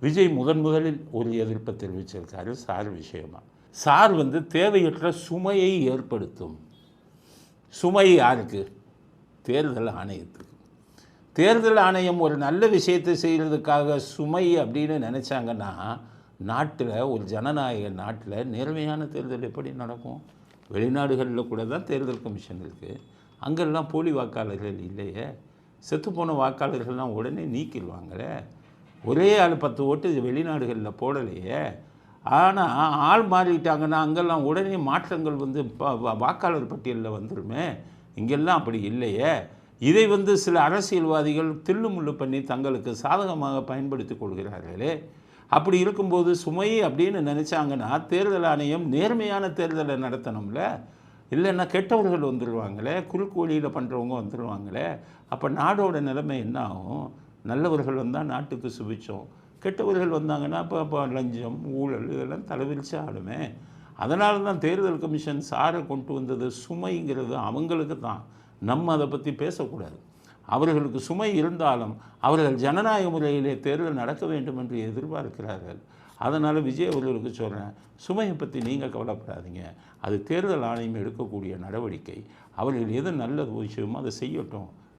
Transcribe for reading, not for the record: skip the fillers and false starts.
விஜய் முதலில் ஒரு எதிர்ப்பை தெரிவிச்சிருக்காரு சார் விஷயமா. சார் தேவையற்ற சுமையை ஏற்படுத்தும். சுமை யாருக்கு? தேர்தல் ஆணையத்துக்கு. தேர்தல் ஆணையம் ஒரு நல்ல விஷயத்தை செய்கிறதுக்காக சுமை அப்படின்னு நினச்சாங்கன்னா, நாட்டில் ஒரு ஜனநாயக நாட்டில் நேர்மையான தேர்தல் எப்படி நடக்கும்? வெளிநாடுகளில் கூட தான் தேர்தல் கமிஷன் இருக்குது. அங்கெல்லாம் போலி வாக்காளர்கள் இல்லையே. செத்துப்போன வாக்காளர்கள்லாம் உடனே நீக்கிடுவாங்களே. ஒரே ஆள் 10 ஓட்டு வெளிநாடுகளில் போடலையே. ஆனால் ஆள் மாறிட்டாங்கன்னா அங்கெல்லாம் உடனே மாற்றங்கள் வாக்காளர் பட்டியலில் வந்துடுமே. இங்கெல்லாம் அப்படி இல்லையே. இதை சில அரசியல்வாதிகள் தில்லுமுள்ளு பண்ணி தங்களுக்கு சாதகமாக பயன்படுத்தி கொள்கிறார்களே. அப்படி இருக்கும்போது சுமை அப்படின்னு நினச்சாங்கன்னா தேர்தல் ஆணையம் நேர்மையான தேர்தலை நடத்தணும்ல. இல்லைன்னா கெட்டவர்கள் வந்துடுவாங்களே, குறுக்கு வழியில் பண்ணுறவங்க வந்துடுவாங்களே. அப்போ நாடோட நிலைமை என்ன ஆகும்? நல்லவர்கள் வந்தால் நாட்டுக்கு சுபிச்சோம், கெட்டவர்கள் வந்தாங்கன்னா இப்போ லஞ்சம் ஊழல் இதெல்லாம் தலைவிரிச்சு ஆடுமே. அதனால தான் தேர்தல் கமிஷன் சாரை கொண்டு வந்தது. சுமைங்கிறது அவங்களுக்கு தான். நம்ம அதை பற்றி பேசக்கூடாது. அவர்களுக்கு சுமை இருந்தாலும் அவர்கள் ஜனநாயக முறையிலே தேர்தல் நடக்க வேண்டும் என்று எதிர்பார்க்கிறார்கள். அதனால் விஜய் அவர்களுக்கு சொல்கிறேன், சுமையை பற்றி நீங்கள் கவலைப்படாதீங்க. அது தேர்தல் ஆணையம் எடுக்கக்கூடிய நடவடிக்கை. அவர்கள் எது நல்ல விஷயமோ அதை செய்யட்டும்.